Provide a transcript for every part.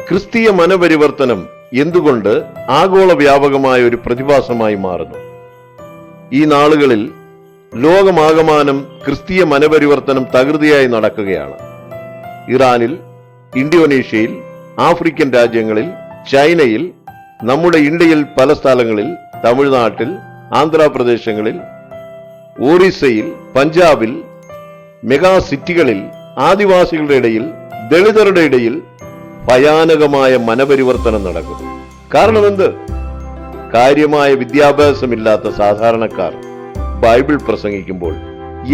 ക്രിസ്തീയ മനപരിവർത്തനം എന്തുകൊണ്ട് ആഗോള വ്യാപകമായ ഒരു പ്രതിഭാസമായി മാറുന്നു? ഈ നാളുകളിൽ ലോകമാകമാനം ക്രിസ്തീയ മനപരിവർത്തനം തകൃതിയായി നടക്കുകയാണ്. ഇറാനിൽ, ഇന്തോനേഷ്യയിൽ, ആഫ്രിക്കൻ രാജ്യങ്ങളിൽ, ചൈനയിൽ, നമ്മുടെ ഇന്ത്യയിൽ പല സ്ഥലങ്ങളിൽ, തമിഴ്നാട്ടിൽ, ആന്ധ്രാപ്രദേശങ്ങളിൽ, ഒറീസയിൽ, പഞ്ചാബിൽ, മെഗാ സിറ്റികളിൽ, ആദിവാസികളുടെ ഇടയിൽ, ദളിതരുടെ ഇടയിൽ ഭയാനകമായ മനപരിവർത്തനം നടക്കുന്നു. കാരണം എന്ത്? കാര്യമായ വിദ്യാഭ്യാസമില്ലാത്ത സാധാരണക്കാർ ബൈബിൾ പ്രസംഗിക്കുമ്പോൾ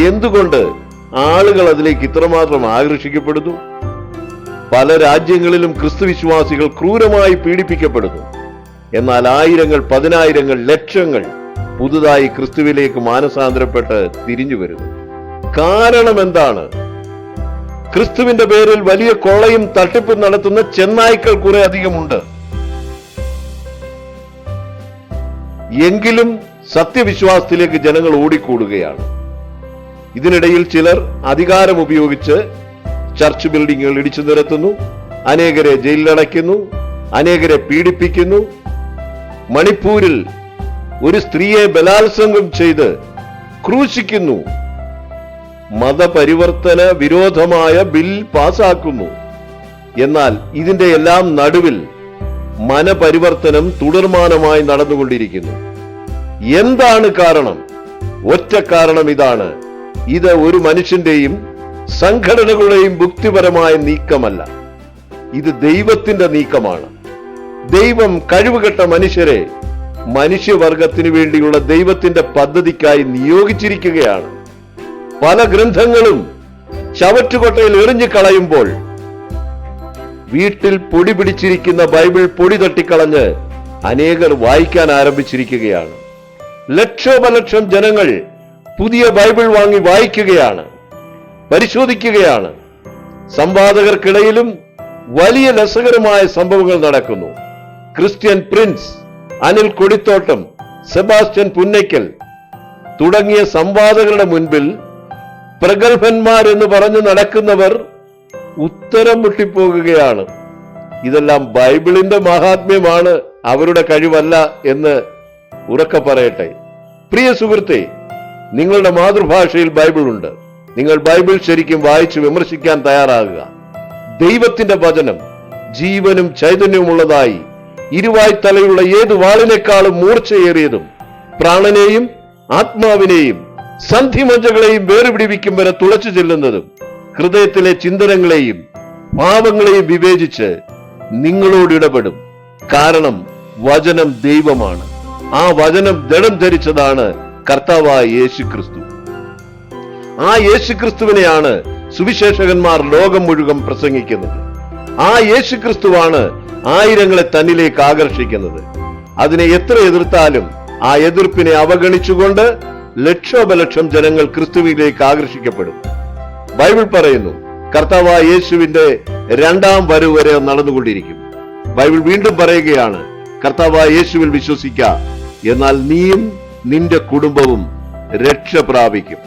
എന്തുകൊണ്ട് ആളുകൾ അതിലേക്ക് ഇത്രമാത്രം ആകർഷിക്കപ്പെടുന്നു? പല രാജ്യങ്ങളിലും ക്രിസ്തുവിശ്വാസികൾ ക്രൂരമായി പീഡിപ്പിക്കപ്പെടുന്നു. എന്നാൽ ആയിരങ്ങൾ, പതിനായിരങ്ങൾ, ലക്ഷങ്ങൾ പുതുതായി ക്രിസ്തുവിലേക്ക് മാനസാന്തരപ്പെട്ട് തിരിഞ്ഞു വരുന്നു. കാരണം എന്താണ്? ക്രിസ്തുവിന്റെ പേരിൽ വലിയ കൊള്ളയും തട്ടിപ്പും നടത്തുന്ന ചെന്നായ്ക്കൾ കുറെ അധികമുണ്ട്. എങ്കിലും സത്യവിശ്വാസത്തിലേക്ക് ജനങ്ങൾ ഓടിക്കൂടുകയാണ്. ഇതിനിടയിൽ ചിലർ അധികാരം ഉപയോഗിച്ച് ചർച്ച് ബിൽഡിങ്ങുകൾ ഇടിച്ചു നിരത്തുന്നു, അനേകരെ ജയിലിലടയ്ക്കുന്നു, അനേകരെ പീഡിപ്പിക്കുന്നു. മണിപ്പൂരിൽ ഒരു സ്ത്രീയെ ബലാത്സംഗം ചെയ്ത് ക്രൂശിക്കുന്നു. മതപരിവർത്തന വിരോധമായ ബിൽ പാസാക്കുന്നു. എന്നാൽ ഇതിന്റെ എല്ലാം നടുവിൽ മനപരിവർത്തനം തുടർമാനമായി നടന്നുകൊണ്ടിരിക്കുന്നു. എന്താണ് കാരണം? ഒറ്റ കാരണം ഇതാണ്: ഇത് ഒരു മനുഷ്യന്റെയും സംഘടനകളുടെയും ബുദ്ധിപരമായ നീക്കമല്ല, ഇത് ദൈവത്തിന്റെ നീക്കമാണ്. ദൈവം കഴിവുകെട്ട മനുഷ്യരെ മനുഷ്യവർഗത്തിനു വേണ്ടിയുള്ള ദൈവത്തിന്റെ പദ്ധതിക്കായി നിയോഗിച്ചിരിക്കുകയാണ്. പല ഗ്രന്ഥങ്ങളും ചവറ്റുകൊട്ടയിൽ എറിഞ്ഞു കളയുമ്പോൾ വീട്ടിൽ പൊടി പിടിച്ചിരിക്കുന്ന ബൈബിൾ പൊടി തട്ടിക്കളഞ്ഞ് അനേകർ വായിക്കാൻ ആരംഭിച്ചിരിക്കുകയാണ്. ലക്ഷോപലക്ഷം ജനങ്ങൾ പുതിയ ബൈബിൾ വാങ്ങി വായിക്കുകയാണ്, പരിശോധിക്കുകയാണ്. സംവാദകർക്കിടയിലും വലിയ രസകരമായ സംഭവങ്ങൾ നടക്കുന്നു. Christian Prince, Anil Kodithottam, Sebastian Punnakkal തുടങ്ങിയ സംവാദകരുടെ മുൻപിൽ പ്രഗത്ഭന്മാരെന്ന് പറഞ്ഞു നടക്കുന്നവർ ഉത്തരം മുട്ടിപ്പോകുകയാണ്. ഇതെല്ലാം ബൈബിളിന്റെ മഹാത്മ്യമാണ്, അവരുടെ കഴിവല്ല എന്ന് ഉറക്കെ പറയട്ടെ. പ്രിയ സുഹൃത്തെ, നിങ്ങളുടെ മാതൃഭാഷയിൽ ബൈബിൾ ഉണ്ട്. നിങ്ങൾ ബൈബിൾ ശരിക്കും വായിച്ച് വിമർശിക്കാൻ തയ്യാറാകുക. ദൈവത്തിന്റെ വചനം ജീവനും ചൈതന്യവുമുള്ളതായി ഇരുവായ്ത്തലയുള്ള ഏത് വാളിനേക്കാളും മൂർച്ചയേറിയതും പ്രാണനെയും ആത്മാവിനെയും സന്ധിമജ്ജകളെയും വേർപിടിവിക്കും വരെ തുളച്ചു ചെല്ലുന്നതും ഹൃദയത്തിലെ ചിന്തനങ്ങളെയും ഭാവങ്ങളെയും വിവേചിച്ച് നിങ്ങളോട് ഇടപെടും. കാരണം വചനം ദൈവമാണ്. ആ വചനം ദൃഢം ധരിച്ചതാണ് കർത്താവായ യേശുക്രിസ്തു. ആ യേശുക്രിസ്തുവിനെയാണ് സുവിശേഷകന്മാർ ലോകം മുഴുവൻ പ്രസംഗിക്കുന്നത്. ആ യേശുക്രിസ്തുവാണ് ആയിരങ്ങളെ തന്നിലേക്ക് ആകർഷിക്കുന്നത്. അതിനെ എത്ര എതിർത്താലും ആ എതിർപ്പിനെ അവഗണിച്ചുകൊണ്ട് ലക്ഷോപലക്ഷം ജനങ്ങൾ ക്രിസ്തുവിലേക്ക് ആകർഷിക്കപ്പെടും. ബൈബിൾ പറയുന്നു, കർത്താവായ യേശുവിന്റെ രണ്ടാം വരവ് വരെ നടന്നുകൊണ്ടിരിക്കും. ബൈബിൾ വീണ്ടും പറയുകയാണ്, കർത്താവായ യേശുവിൽ വിശ്വസിക്കുക, എന്നാൽ നീയും നിന്റെ കുടുംബവും രക്ഷ പ്രാപിക്കും.